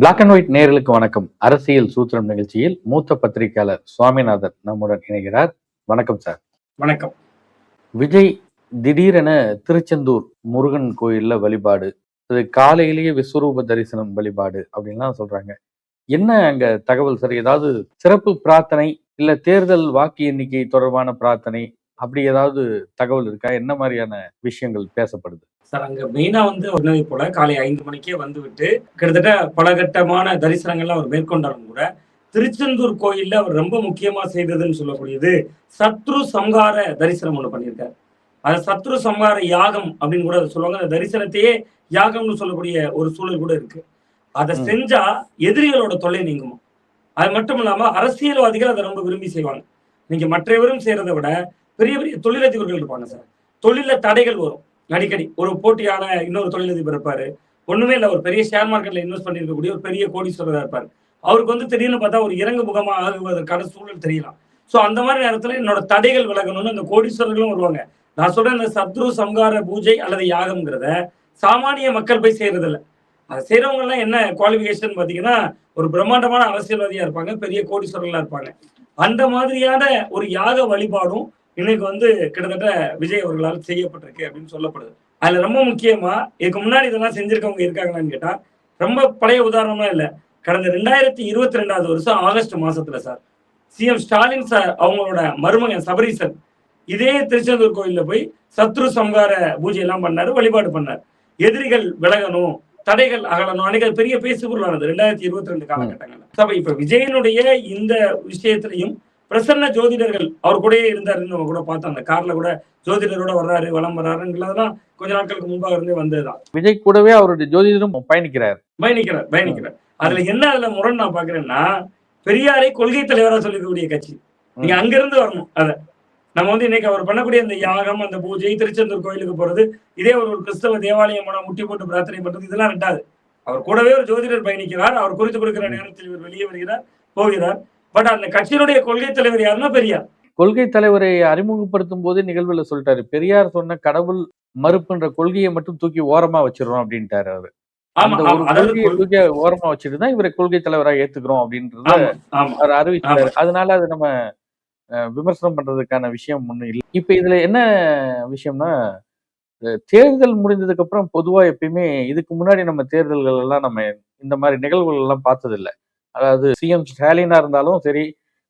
Black and white நேயர்களுக்கு வணக்கம். அரசியல் சூத்திரம் நிகழ்ச்சியில் மூத்த பத்திரிகையாளர் சுவாமிநாதன் நம்முடன் இணைகிறார். வணக்கம் சார். வணக்கம். விஜய் திடீரென திருச்செந்தூர் முருகன் கோயில்ல வழிபாடு, அது காலையிலேயே விஸ்வரூப தரிசனம் வழிபாடு அப்படின்லாம் சொல்றாங்க. என்ன அங்க தகவல் சார்? ஏதாவது சிறப்பு பிரார்த்தனை, இல்ல தேர்தல் வாக்கு எண்ணிக்கை தொடர்பான பிரார்த்தனை, அப்படி ஏதாவது தகவல் இருக்கா? என்ன மாதிரியான விஷயங்கள் பேசப்படுது சார்? அங்க மெயினா சொன்னதை போல காலை 5 மணிக்கே வந்துவிட்டு கிட்டத்தட்ட பல கட்டமான தரிசனங்கள்லாம் அவர் மேற்கொண்டாலும் கூட, திருச்செந்தூர் கோயில்ல அவர் ரொம்ப முக்கியமா செய்ததுன்னு சொல்லக்கூடியது சத்ரு சம்ஹார தரிசனம் ஒண்ணு பண்ணியிருக்காரு. அது சத்ரு சம்ஹார யாகம் அப்படின்னு கூட சொல்லுவாங்க. அந்த தரிசனத்தையே யாகம்னு சொல்லக்கூடிய ஒரு சூழல் கூட இருக்கு. அத செஞ்சா எதிரிகளோட தொல்லை நீங்குமா. அது மட்டும் இல்லாம அரசியல்வாதிகள் அதை ரொம்ப விரும்பி செய்வாங்க. நீங்க மற்றவரும் செய்யறதை விட பெரிய பெரிய தொழிலதிபர்கள் இருப்பாங்க சார். தொழில தடைகள் வரும். அடிக்கடி ஒரு போட்டியான இன்னொரு தொழிலதிபர் இருப்பாரு. ஒண்ணுமே இல்ல, ஒரு பெரிய ஷேர் மார்க்கெட்ல இன்வெஸ்ட் பண்ணியிருக்கக்கூடிய ஒரு பெரிய கோடீஸ்வரரா இருப்பாரு. அவருக்கு திடீர்னு பார்த்தா ஒரு இறங்கு முகமா ஆகுவதற்கான சூழல் தெரியலாம். சோ அந்த மாதிரி நேரத்துல என்னோட தடைகள் விலகணும்னு அந்த கோடீஸ்வரர்களும் வருவாங்க. நான் சொல்றேன், இந்த சத்ரு சம்ஹார பூஜை அல்லது யாகம்ங்கிறத சாமானிய மக்கள் போய் செய்யறது இல்ல. அதை செய்யறவங்க எல்லாம் என்ன குவாலிபிகேஷன் பாத்தீங்கன்னா, ஒரு பிரம்மாண்டமான அரசியல்வாதியா இருப்பாங்க, பெரிய கோடீஸ்வரர்களா இருப்பாங்க. அந்த மாதிரியான ஒரு யாக வழிபாடும் இன்னைக்கு கிட்டத்தட்ட விஜய் அவர்களால் செய்யப்பட்டிருக்கு அப்படின்னு சொல்லப்படுது. அதுல ரொம்ப முக்கியமா இதுக்கு முன்னாடி இதெல்லாம் செஞ்சிருக்கவங்க இருக்காங்களான்னு கேட்டா, ரொம்ப பழைய உதாரணமா இல்ல. கடந்த 2022 வருஷம் ஆகஸ்ட் மாசத்துல சார், சிஎம் ஸ்டாலின் சார் அவங்களோட மருமகன் சபரீசன் இதே திருச்செந்தூர் கோயில்ல போய் சத்ரு சம்ஹார பூஜை எல்லாம் பண்ணாரு, வழிபாடு பண்ணார். எதிரிகள் விலகணும், தடைகள் அகலணும். அன்னைக்கு அது பெரிய பேசுபொருளானது 2022 காலகட்டங்கள்ல. அப்ப இப்ப விஜயனுடைய இந்த விஷயத்திலையும் பிரசன்ன ஜோதிடர்கள் அவர் கூடயே இருந்தாருன்னு நம்ம கூட பார்த்தோம். அந்த கார்ல கூட ஜோதிடரோட வர்றாரு, வலம் வர்றாருங்கிறதெல்லாம் கொஞ்ச நாட்களுக்கு முன்பாக இருந்தே வந்ததுதான். விஜய் கூடவே அவருடைய ஜோதிடரும் பயணிக்கிறார். அதுல முரண் நான் பாக்குறேன்னா, பெரியாரை கொள்கை தலைவரா சொல்லிக்கக்கூடிய கட்சி. நீங்க அங்கிருந்து வரணும். அத நம்ம இன்னைக்கு அவர் பண்ணக்கூடிய அந்த யாகம், அந்த பூஜை, திருச்செந்தூர் கோயிலுக்கு போறது, இதே ஒரு கிறிஸ்தவ தேவாலயம் முட்டி போட்டு பிரார்த்தனை பண்றது, இதெல்லாம் ரெண்டாவது. அவர் கூடவே ஒரு ஜோதிடர் பயணிக்கிறார். அவர் குறித்து கொடுக்கிற நேரத்தில் இவர் வெளியே வருகிறார், போகிறார். பட் அந்த கட்சியினுடைய கொள்கை தலைவர் யாருன்னா பெரியார். கொள்கை தலைவரை அறிமுகப்படுத்தும் போது நிகழ்வுல சொல்லிட்டாரு, பெரியார் சொன்ன கடவுள் மறுப்புன்ற கொள்கையை மட்டும் தூக்கி ஓரமா வச்சிடறோம் அப்படின்ட்டாரு அவரு. தூக்கி ஓரமா வச்சுட்டு தான் இவரை கொள்கை தலைவராக ஏத்துக்கிறோம் அப்படின்றது அவர் அறிவிச்சாரு. அதனால அது நம்ம விமர்சனம் பண்றதுக்கான விஷயம் ஒண்ணும் இல்லை. இப்ப இதுல என்ன விஷயம்னா, தேர்தல் முடிந்ததுக்கு அப்புறம் பொதுவா எப்பயுமே இதுக்கு முன்னாடி நம்ம தேர்தல்கள் எல்லாம் நம்ம இந்த மாதிரி நிகழ்வுகள் எல்லாம் பார்த்தது இல்லை. அதாவது சிஎம் ஸ்டாலினா இருந்தாலும் சரி,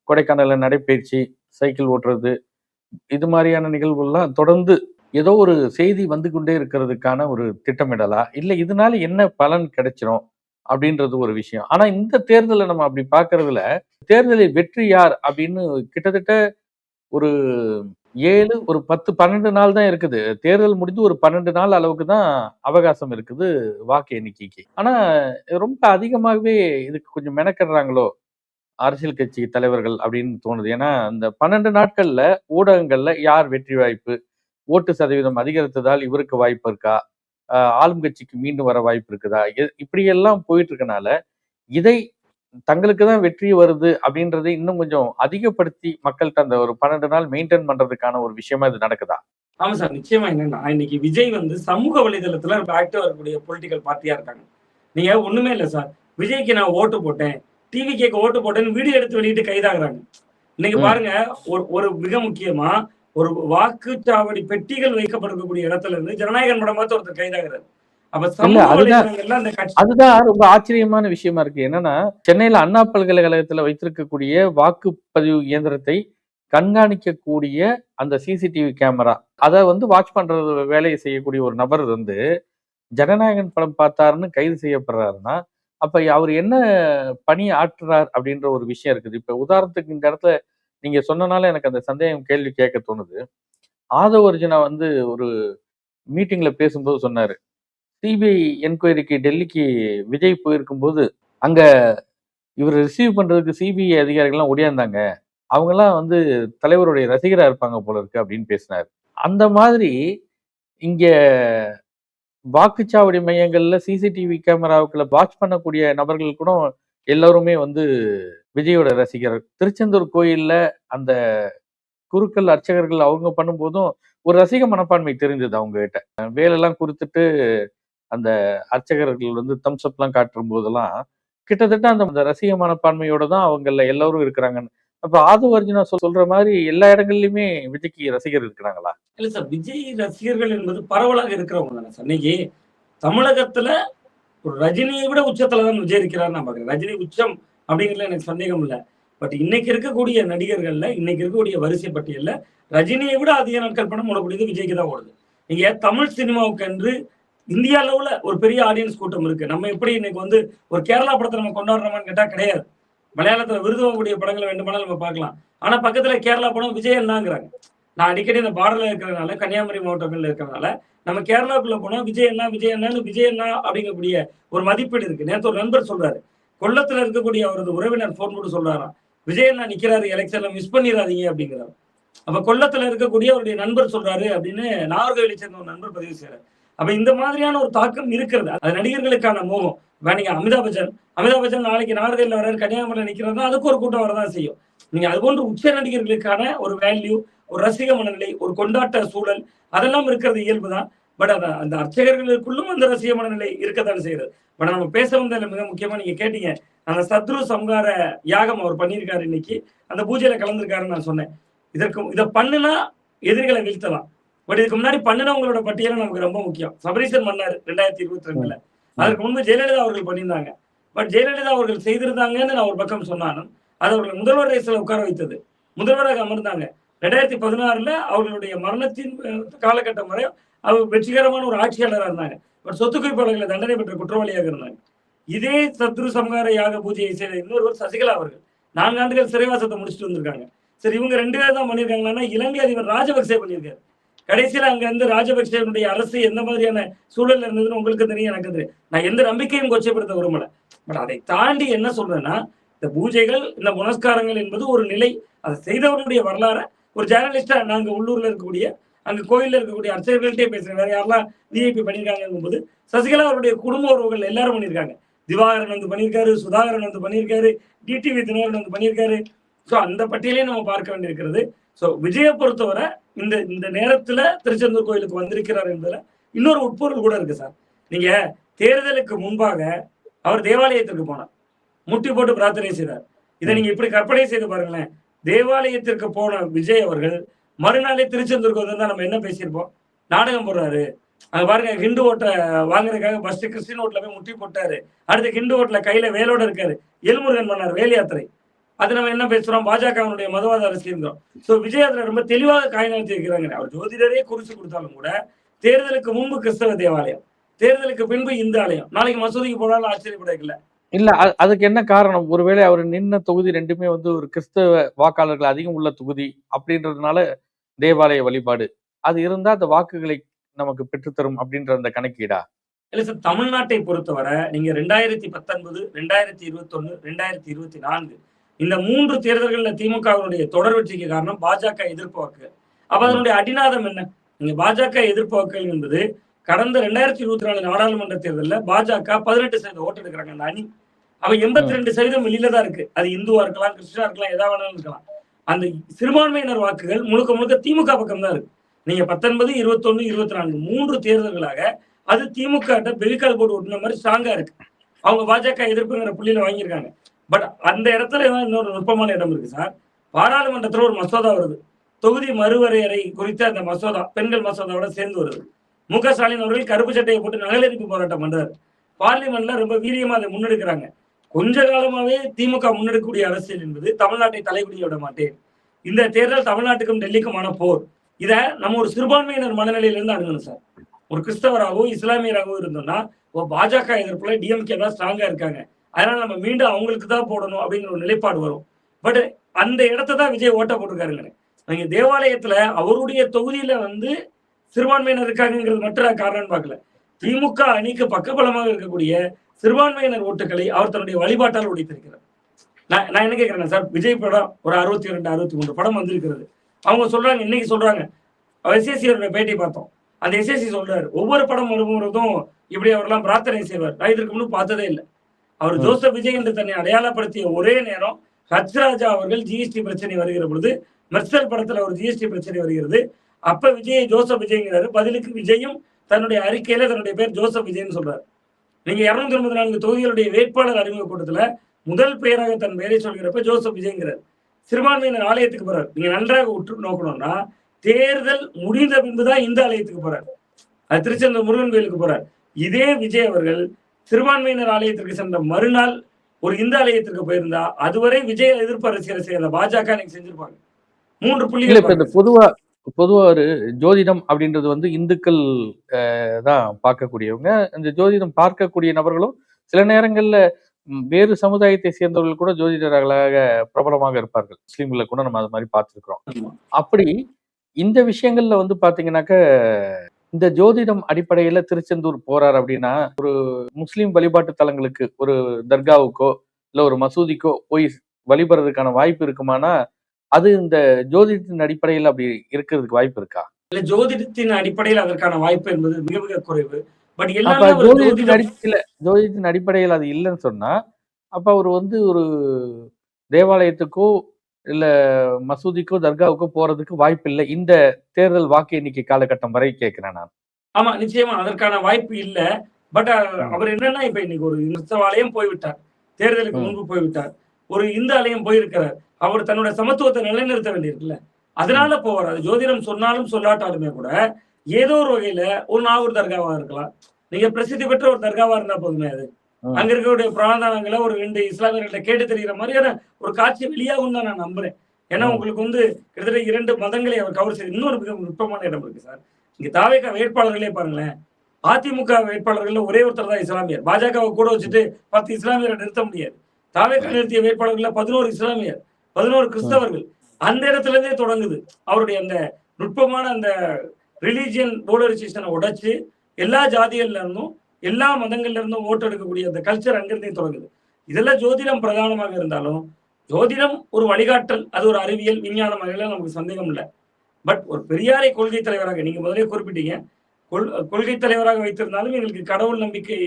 கொடைக்கானல்ல நடைபயிற்சி, சைக்கிள் ஓட்டுறது, இது மாதிரியான நிகழ்வுகள்லாம் தொடர்ந்து ஏதோ ஒரு செய்தி வந்து கொண்டே இருக்கிறதுக்கான ஒரு திட்டமிடலா, இல்ல இதனால என்ன பலன் கிடைச்சிரும் அப்படின்றது ஒரு விஷயம். ஆனா இந்த தேர்தலை நம்ம அப்படி பாக்குறதுல, தேர்தலில் வெற்றி யார் அப்படின்னு கிட்டத்தட்ட ஒரு 7, ஒரு 10, 12 நாள் தான் இருக்குது. தேர்தல் முடிந்து ஒரு 12 நாள் அளவுக்கு தான் அவகாசம் இருக்குது வாக்கு எண்ணிக்கைக்கு. ஆனா ரொம்ப அதிகமாகவே இதுக்கு கொஞ்சம் மெனக்கடுறாங்களோ அரசியல் கட்சி தலைவர்கள் அப்படின்னு தோணுது. ஏன்னா இந்த 12 நாட்கள்ல ஊடகங்கள்ல யார் வெற்றி வாய்ப்பு, ஓட்டு சதவீதம் அதிகரித்ததால் இவருக்கு வாய்ப்பு இருக்கா, ஆளும் கட்சிக்கு மீண்டும் வர வாய்ப்பு இருக்குதா, இப்படியெல்லாம் போயிட்டு இருக்கனால இதை தங்களுக்கு தான் வெற்றி வருது அப்படின்றதை இன்னும் கொஞ்சம் அதிகப்படுத்தி மக்கள்கிட்ட அந்த ஒரு 12 நாள் மெயின்டைன் பண்றதுக்கான ஒரு விஷயமா இது நடக்குதா? ஆமா சார், நிச்சயமா. என்னன்னா இன்னைக்கு விஜய் சமூக வலைதளத்துல ஆக்டிவா இருக்கக்கூடிய பொலிட்டிக்கல் பார்ட்டியா இருக்காங்க. நீங்க ஒண்ணுமே இல்ல சார், விஜய்க்கு நான் ஓட்டு போட்டேன், டிவி கேக்கு ஓட்டு போட்டேன்னு வீடியோ எடுத்து வெளியிட்டு கைதாகிறாங்க. இன்னைக்கு பாருங்க, ஒரு மிக முக்கியமா ஒரு வாக்குச்சாவடி பெட்டிகள் வைக்கப்படக்கூடிய இடத்துல இருந்து ஜனநாயகன் படம் பார்த்து ஒருத்தர் கைதாகிறாரு. அதுதான் ரொம்ப ஆச்சரியமான விஷயமா இருக்கு. என்னன்னா, சென்னையில அண்ணா பல்கலைக்கழகத்துல வைத்திருக்கக்கூடிய வாக்குப்பதிவு இயந்திரத்தை கண்காணிக்கக்கூடிய அந்த சிசிடிவி கேமரா, அதை வாட்ச் பண்றது வேலையை செய்யக்கூடிய ஒரு நபர் ஜனநாயகன் படம் பார்த்தாருன்னு கைது செய்யப்படுறாருன்னா, அப்ப அவர் என்ன பணி ஆற்றுறார் அப்படின்ற ஒரு விஷயம் இருக்குது. இப்ப உதாரணத்துக்கு இந்த இடத்துல நீங்க சொன்னனால எனக்கு அந்த சந்தேகம் கேள்வி கேட்க தோணுது. ஆதவ அர்ஜுனா ஒரு மீட்டிங்ல பேசும்போது சொன்னாரு, சிபிஐ என்கொயரிக்கு டெல்லிக்கு விஜய் போயிருக்கும்போது அங்க இவர் ரிசீவ் பண்றதுக்கு சிபிஐ அதிகாரிகள்லாம் ஒடியாந்தாங்க, அவங்கெல்லாம் தலைவருடைய ரசிகரா இருப்பாங்க போல இருக்கு அப்படின்னு பேசினார். அந்த மாதிரி இங்க வாக்குச்சாவடி மையங்கள்ல சிசிடிவி கேமராவுக்குள்ள வாட்ச் பண்ணக்கூடிய நபர்கள் கூட எல்லாருமே விஜயோட ரசிகர். திருச்செந்தூர் கோயில்ல அந்த குருக்கள் அர்ச்சகர்கள் அவங்க பண்ணும்போதும் ஒரு ரசிக மனப்பான்மை தெரிந்தது அவங்க கிட்ட. வேலெல்லாம் குறித்துட்டு அந்த அர்ச்சகர்கள் தம்ஸ் அப் எல்லாம் காட்டும் போதெல்லாம் கிட்டத்தட்ட அந்த ரசிக மனப்பான்மையோட தான் அவங்கள எல்லாரும் இருக்கிறாங்கன்னு. அப்ப ஆதவ அர்ஜுனா சொல்ற மாதிரி எல்லா இடங்கள்லயுமே விஜய்க்கு ரசிகர் இருக்கிறாங்களா? இல்ல சார், விஜய் ரசிகர்கள் என்பது பரவலாக இருக்கிறவங்க தானே சார். இன்னைக்கு தமிழகத்துல ஒரு ரஜினியை விட உச்சத்துல தான் விஜய் இருக்கிறார் நான் பாக்குறேன். ரஜினி உச்சம் அப்படிங்கிறதுல எனக்கு சந்தேகம் இல்ல. பட் இன்னைக்கு இருக்கக்கூடிய நடிகர்கள்ல, இன்னைக்கு இருக்கக்கூடிய வரிசை பட்டியல்ல ரஜினியை விட அதிக நாட்கள் படம் ஓடக்கூடியது விஜய்க்கு தான் ஓடுது. நீங்க தமிழ் சினிமாவுக்கு என்று இந்தியா அளவுல ஒரு பெரிய ஆடியன்ஸ் கூட்டம் இருக்கு. நம்ம எப்படி இன்னைக்கு வந்து ஒரு கேரளா படத்தை நம்ம கொண்டாடுறோமான்னு கேட்டா கிடையாது. மலையாளத்துல விருது வாங்கக்கூடிய படங்களை வேண்டுமானாலும் நம்ம பார்க்கலாம். ஆனா பக்கத்துல கேரளா படம் விஜய் என்னங்கிறாங்க. நான் அடிக்கடி இந்த பார்டர்ல இருக்கிறதுனால, கன்னியாகுமரி மாவட்டங்கள்ல இருக்கிறதுனால, நம்ம கேரளாவுக்குள்ள போனா விஜய் அண்ணான்னு விஜய் அண்ணா அப்படிங்கக்கூடிய ஒரு மதிப்பீடு இருக்கு. நேத்து ஒரு நண்பர் சொல்றாரு. கொல்லத்துல இருக்கக்கூடிய அவரது உறவினர் போன் போட்டு சொல்றாராம். விஜய் அண்ணா நிக்கிறாரு எலெக்ஷன்ல, மிஸ் பண்ணிடாதீங்க அப்படிங்கிறாரு. அப்ப கொல்லத்துல இருக்கக்கூடிய அவருடைய நண்பர் சொல்றாரு அப்படின்னு நாகர்கோவிலை சேர்ந்த ஒரு நண்பர் பதிவு செய்யறாரு. அப்ப இந்த மாதிரியான ஒரு தாக்கம் இருக்கிறது. அது நடிகர்களுக்கான மோகம். நீங்க அமிதாப் பச்சன் நாளைக்கு நாகர்கோவில்ல வர்றாரு, கன்னியாகுமரியில நிக்கிறதா, அதுக்கு ஒரு கூட்டம் வரதான் செய்யும். நீங்க அது போன்ற உச்ச நடிகர்களுக்கான ஒரு வேல்யூ, ஒரு ரசிக மனநிலை, ஒரு கொண்டாட்ட சூழல் அதெல்லாம் இருக்கிறது இயல்புதான். பட் அந்த அர்ச்சகர்களுக்குள்ளும் அந்த ரசிக மனநிலை இருக்கத்தான் செய்யுது. பட் நம்ம பேச வந்ததுல மிக முக்கியமா நீங்க கேட்டீங்க, அந்த சத்ரு சம்ஹார யாகம் அவர் பண்ணியிருக்காரு. இன்னைக்கு அந்த பூஜையில கலந்துருக்காருன்னு நான் சொன்னேன். இதை பண்ணுனா எதிரிகளை வீழ்த்தலாம். பட் இதுக்கு முன்னாடி பண்ணினவங்களோட பட்டியலும் நமக்கு ரொம்ப முக்கியம். சபரீசன் பண்ணாரு 2022. அதற்கு முன்பு ஜெயலலிதா அவர்கள் பண்ணியிருந்தாங்க. பட் ஜெயலலிதா அவர்கள் செய்திருந்தாங்கன்னு நான் ஒரு பக்கம் சொன்னாலும், அது அவர்கள் முதல்வர் ரேஸ்ல உட்கார வைத்தது. முதல்வராக அமர்ந்தாங்க. 2016 அவர்களுடைய மரணத்தின் காலகட்டம் வரை அவர் வெற்றிகரமான ஒரு ஆட்சியாளராக இருந்தாங்க. பட் சொத்து குவிப்பாளர்களை தண்டனை பெற்ற குற்றவாளியாக இருந்தாங்க. இதே சத்ரு சம்ஹார யாக பூஜையை செய்த இன்னொருவர் சசிகலா அவர்கள் 4 ஆண்டுகள் சிறைவாசத்தை முடிச்சுட்டு வந்திருக்காங்க. சரி, இவங்க 2 பேர் தான் பண்ணியிருக்காங்கன்னா, இலங்கை அதிபர் ராஜபக்சே பண்ணியிருக்காரு. கடைசியில அங்க இருந்து ராஜபக்சேனுடைய அரசு எந்த மாதிரியான சூழல் இருந்ததுன்னு உங்களுக்கு தெரியும், எனக்கு தெரியும். நான் எந்த நம்பிக்கையும் கொச்சைப்படுத்த விரும்பல. பட் அதை தாண்டி என்ன சொல்றேன்னா, இந்த பூஜைகள், இந்த புனஸ்காரங்கள் என்பது ஒரு நிலை. அதை செய்தவர்களுடைய வரலாறு ஒரு ஜேர்னலிஸ்டா நாங்க உள்ளூர்ல இருக்கக்கூடிய, அங்க கோயில்ல இருக்கக்கூடிய அர்ச்சகர்கள்ட்டே பேசுறேன். வேற யாரெல்லாம் விஐபி பண்ணியிருக்காங்க போது, சசிகலா அவருடைய குடும்ப உறவுகள் எல்லாரும் பண்ணியிருக்காங்க. திவாகரன் வந்து பண்ணியிருக்காரு, சுதாகரன் வந்து பண்ணியிருக்காரு, டிடிவி தினகரன் வந்து பண்ணியிருக்காரு. ஸோ அந்த பட்டியலையும் நம்ம பார்க்க வேண்டியிருக்கிறது. ஸோ விஜயை பொறுத்தவரை இந்த நேரத்துல திருச்செந்தூர் கோயிலுக்கு வந்திருக்கிறார் என்பதுல இன்னொரு உட்பொருள் கூட இருக்கு சார். நீங்க தேர்தலுக்கு முன்பாக அவர் தேவாலயத்திற்கு போனார், முட்டி போட்டு பிரார்த்தனை செய்தார். இதை நீங்க இப்படி கற்பனை செய்து பாருங்களேன். தேவாலயத்திற்கு போன விஜய் அவர்கள் மறுநாளே திருச்செந்தூருக்கு வந்திருந்தா நம்ம என்ன பேசியிருப்போம்? நாடகம் போடுறாரு, அங்க பாருங்க ஹிந்து ஓட்டை வாங்குறதுக்காக ஃபர்ஸ்ட் கிறிஸ்டின் ஓட்டுல போய் முட்டி போட்டாரு, அடுத்து ஹிந்து ஓட்டுல கையில வேலோட இருக்காரு, எல்முருகன் பண்ணார் வேல் யாத்திரை. அது நம்ம என்ன பேசுறோம்? பாஜகவினுடைய மதவாத அரசியல். சோ விஜய் அதுல ரொம்ப தெளிவாக காய்நகர்த்தி இருக்கிறாங்க. அவர் ஜோதிடரே குறிச்சு கொடுத்தாலும் கூட, தேர்தலுக்கு முன்பு கிறிஸ்தவ தேவாலயம், தேர்தலுக்கு பின்பு இந்து ஆலயம், நாளைக்கு மசூதிக்கு போனாலும் ஆச்சரியப்படல. இல்ல அதுக்கு என்ன காரணம்? ஒருவேளை அவர் நின்ன தொகுதி 2மே வந்து ஒரு கிறிஸ்தவ வாக்காளர்கள் அதிகம் உள்ள தொகுதி அப்படின்றதுனால தேவாலய வழிபாடு அது இருந்தா அந்த வாக்குகளை நமக்கு பெற்றுத்தரும் அப்படின்ற அந்த கணக்கீடா? இல்ல சார், தமிழ்நாட்டை பொறுத்தவரை நீங்க 2019, 2021, 2024 இந்த 3 தேர்தல்கள்ல திமுகவினுடைய தொடர் வெற்றிக்கு காரணம் பாஜக எதிர்ப்பு வாக்குகள். அப்ப அதனுடைய அடிநாதம் என்ன? நீங்க பாஜக எதிர்ப்பு வாக்குகள் என்பது கடந்த 2024 நாடாளுமன்ற தேர்தலில் பாஜக 18% ஓட்டு எடுக்கிறாங்க அந்த அணி. அவ 82% வெளியில தான் இருக்கு. அது இந்துவா இருக்கலாம், கிறிஸ்டினா இருக்கலாம், எதா வேணாலும் இருக்கலாம். அந்த சிறுபான்மையினர் வாக்குகள் முழுக்க முழுக்க திமுக பக்கம் தான் இருக்கு. நீங்க 19, 21, 24 3 தேர்தல்களாக அது திமுக பெவிகால் போட்டு ஓட்டுன மாதிரி ஸ்ட்ராங்கா இருக்கு. அவங்க பாஜக எதிர்ப்புங்கிற புள்ளியில வாங்கியிருக்காங்க. பட் அந்த இடத்துல தான் இன்னொரு நுட்பமான இடம் இருக்கு சார். பாராளுமன்றத்துல ஒரு மசோதா வருது, தொகுதி மறுவரையறை குறித்த அந்த மசோதா பெண்கள் மசோதாவோட சேர்ந்து வருது. முக ஸ்டாலின் அவர்கள் கருப்பு சட்டையை போட்டு நகலெரிப்பு போராட்டம் பண்றாரு. பார்லிமெண்ட்ல ரொம்ப வீரியமா அதை முன்னெடுக்கிறாங்க. கொஞ்ச காலமாவே திமுக முன்னெடுக்கக்கூடிய அரசியல் என்பது தமிழ்நாட்டை தலைகுடிய விட மாட்டேன், இந்த தேர்தல் தமிழ்நாட்டுக்கும் டெல்லிக்குமான போர், இதை நம்ம ஒரு சிறுபான்மையினர் மனநிலையிலிருந்து அணுகணும் சார். ஒரு கிறிஸ்தவராகவோ இஸ்லாமியராகவோ இருந்தோம்னா, பாஜக எதிர்ப்புல டிஎம்கே தான் ஸ்ட்ராங்கா இருக்காங்க, அதனால நம்ம மீண்டும் அவங்களுக்கு தான் போடணும் அப்படிங்கிற ஒரு நிலைப்பாடு வரும். பட் அந்த இடத்த தான் விஜய் ஓட்ட போட்டிருக்காருங்க. நீங்க தேவாலயத்துல அவருடைய தொகுதியில வந்து சிறுபான்மையினர் இருக்காங்கிறது மட்டும் காரணம் பார்க்கல, திமுக அணிக்கு பக்கபலமாக இருக்கக்கூடிய சிறுபான்மையினர் ஓட்டுகளை அவர் தன்னுடைய வழிபாட்டால் உடைத்திருக்கிறார். நான் என்ன கேட்கிறேன் சார், விஜய் படம் ஒரு 62, 63 படம் வந்திருக்கிறது. அவங்க சொல்றாங்க, இன்னைக்கு சொல்றாங்க, எஸ்எஸ்சியோட பேட்டி பார்த்தோம். அந்த எஸ்எஸ்சி சொல்றாரு, ஒவ்வொரு படம் வரும்போதும் இப்படி அவரெல்லாம் பிரார்த்தனை செய்வார். நான் இதற்கு முன்பு பார்த்ததே இல்லை. அவர் ஜோசப் விஜய் என்று தன்னை அடையாளப்படுத்திய ஒரே நேரம் ஹச் ராஜா அவர்கள் ஜிஎஸ்டி பிரச்சனை வருகிற பொழுது, மெர்சல் படத்துல ஒரு ஜிஎஸ்டி பிரச்சனை வருகிறது. அப்ப விஜய் ஜோசப் விஜய்ங்கிறாரு. பதிலுக்கு விஜயும் தன்னுடைய அறிக்கையில தன்னுடைய பேர் ஜோசப் விஜய்னு சொல்றாரு. நீங்க 284 தொகுதிகளுடைய வேட்பாளர் அறிமுக கூட்டத்துல முதல் பெயராக தன் பெயரை சொல்கிறப்ப ஜோசப் விஜய்ங்கிறார். சிறுபான்மையினர் ஆலயத்துக்கு போறார். நீங்க நன்றாக உற்று நோக்கணும்னா, தேர்தல் முடிந்த பின்பு தான் இந்த ஆலயத்துக்கு போறார். அது திருச்செந்தூர் முருகன் கோயிலுக்கு போறார். இதே விஜய் அவர்கள் சிறுபான்மையினர் ஆலயத்திற்கு சென்ற மறுநாள் ஒரு இந்து ஆலயத்திற்கு போயிருந்தா, அதுவரை விஜய் எதிர்ப்பு அரசியல் செய்யல பாஜக இன்னைக்கு செஞ்சிருப்பாங்க. 3 இல்ல புள்ளிகள் இப்ப இந்த பாருங்க. பொதுவா ஒரு ஜோதிடம் அப்படின்றது வந்து இந்துக்கள் தான் பார்க்கக்கூடியவங்க. இந்த ஜோதிடம் பார்க்கக்கூடிய நபர்களும் சில நேரங்கள்ல வேறு சமுதாயத்தை சேர்ந்தவர்கள் கூட ஜோதிடர்களாக பிரபலமாக இருப்பார்கள். முஸ்லீம்ல கூட நம்ம அது மாதிரி பார்த்திருக்கிறோம். ஆமா. அப்படி இந்த விஷயங்கள்ல வந்து பாத்தீங்கன்னாக்க, இந்த ஜோதிடம் அடிப்படையில திருச்செந்தூர் போறார் அப்படின்னா, ஒரு முஸ்லீம் வழிபாட்டு தலங்களுக்கு ஒரு தர்காவுக்கோ, இல்ல ஒரு மசூதிக்கோ போய் வழிபடுறதுக்கான வாய்ப்பு இருக்குமானா, அது இந்த ஜோதிடத்தின் அடிப்படையில அப்படி இருக்கிறதுக்கு வாய்ப்பு இருக்கா? இல்ல ஜோதிடத்தின் அடிப்படையில் அதற்கான வாய்ப்பு என்பது மிக மிக குறைவு. பட் அப்ப எல்லாமே அவர் ஜோதிடம் ஜோதிடத்தின் அடிப்படையில அது இல்லன்னு சொன்னா, அப்ப அவரு வந்து ஒரு தேவாலயத்துக்கோ, இல்ல மசூதிக்கோ, தர்காவுக்கோ போறதுக்கு வாய்ப்பில்ல. இந்த தேர்தல் வாக்கு எண்ணிக்கை காலகட்டம் வரை கேட்கிறேன் நான். ஆமா, நிச்சயமா அதற்கான வாய்ப்பு இல்ல. பட் ம், அவர் என்னன்னா, இப்ப இன்னைக்கு ஒரு கிறிஸ்தவ ஆலயம் போய்விட்டார். தேர்தலுக்கு ம், முன்பு போய்விட்டார். ஒரு இந்து ஆலயம் போயிருக்கிறார். அவர் தன்னுடைய சமத்துவத்தை நிலைநிறுத்த வேண்டியிருக்குல்ல. ம், அதனால போவார். அது ஜோதிடம் சொன்னாலும் சொல்லாட்டாலுமே கூட, ஏதோ ஒரு வகையில ஒரு நாகூர் தர்காவா இருக்கலாம். நீங்க பிரசித்தி பெற்ற ஒரு தர்காவா இருந்தா போதுமே அது. ம், அங்க இருக்கக்கூடிய பிரார்த்தனைகள ஒரு 2 இஸ்லாமியர்கள்ட்ட கேட்டு தெரிகிற மாதிரியான ஒரு காட்சி வெளியாகும்னு தான் நான் நம்புறேன். ஏன்னா ம், உங்களுக்கு வந்து கிட்டத்தட்ட 2 மதங்களை அவர் கவர் செய்து இன்னொரு மிக நுட்பமான இடம் இருக்கு சார். இங்க தாவேகா வேட்பாளர்களே பாருங்களேன். அதிமுக வேட்பாளர்கள்ல ஒரே ஒருத்தர் தான் இஸ்லாமியர். பாஜகவை கூட வச்சுட்டு 10 இஸ்லாமியரை நிறுத்த முடியாது. தாவேகா நிறுத்திய வேட்பாளர்கள்ல 11 இஸ்லாமியர், 11 ம். கிறிஸ்தவர்கள். அந்த இடத்துல இருந்தே தொடங்குது. அவருடைய அந்த நுட்பமான அந்த ரிலிஜியன் போலரைசேஷனை உடைச்சு எல்லா ஜாதிகள்ல இருந்தும் எல்லா மதங்கள்ல இருந்தும் ஓட்டு எடுக்கக்கூடிய அந்த கல்ச்சர் அங்கிருந்தே தொடங்குது. இதெல்லாம் ஜோதிடம் பிரதானமாக இருந்தாலும், ஜோதிடம் ஒரு வழிகாட்டல், அது ஒரு அறிவியல், விஞ்ஞானம் அதுல நமக்கு சந்தேகம் இல்ல. பட் ஒரு பெரியாரை கொள்கை தலைவராக நீங்க முதலே குறிப்பிட்டீங்க. கொள்கை தலைவராக வைத்திருந்தாலும் எங்களுக்கு கடவுள் நம்பிக்கை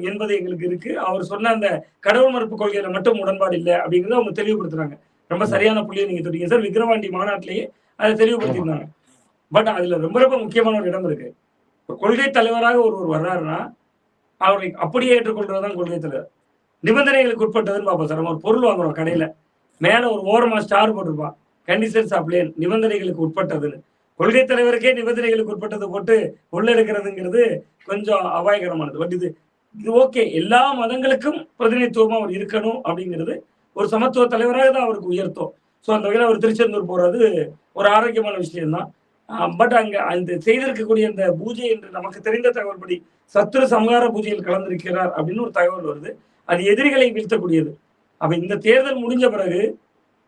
என்பது எங்களுக்கு இருக்கு. அவர் சொன்ன அந்த கடவுள் மறுப்பு கொள்கையில மட்டும் உடன்பாடு இல்ல அப்படிங்கிறத அவங்க தெளிவுபடுத்துறாங்க. ரொம்ப ம். சரியான புள்ளிய நீங்க தொட்டீங்க சார். விக்கிரவாண்டி மாநாட்டிலேயே அத ஆமா. தெளிவுபடுத்தியிருந்தாங்க. பட் அதுல ரொம்ப ரொம்ப முக்கியமான ஒரு இடம் இருக்கு. ஒரு கொள்கை தலைவராக ஒருவர் வர்றாருன்னா, அவரை அப்படியே ஏற்றுக்கொள்றது தான் கொள்கை தலைவர். நிபந்தனைகளுக்கு உட்பட்டதுன்னு பார்ப்போம் சார். நம்ம ஒரு பொருள் வாங்குறோம் கடையில. மேல ஒரு ஓரமா ஸ்டார் போட்டிருப்பான். கண்டிஷன்ஸ் அப்ளை நிபந்தனைகளுக்கு உட்பட்டதுன்னு. கொள்கை தலைவருக்கே நிபந்தனைகளுக்கு உட்பட்டது போட்டு உள்ள எடுக்கிறதுங்கிறது கொஞ்சம் அபாயகரமானது. பட் இது இது ஓகே. எல்லா மதங்களுக்கும் பிரதிநிதித்துவமா அவர் இருக்கணும் அப்படிங்கிறது ஒரு சமத்துவ தலைவராக தான் அவருக்கு உயர்த்தும். ஸோ அந்த வகையில அவர் திருச்செந்தூர் போறது ஒரு ஆரோக்கியமான விஷயம் தான். பட் அங்க அந்த செய்திருக்கக்கூடிய அந்த பூஜை என்று நமக்கு தெரிந்த தகவல்படி சத்ரு சம்ஹார பூஜையில் கலந்திருக்கிறார் அப்படின்னு ஒரு தகவல் வருது. அது எதிரிகளை வீழ்த்தக்கூடியது. அப்ப இந்த தேர்தல் முடிஞ்ச பிறகு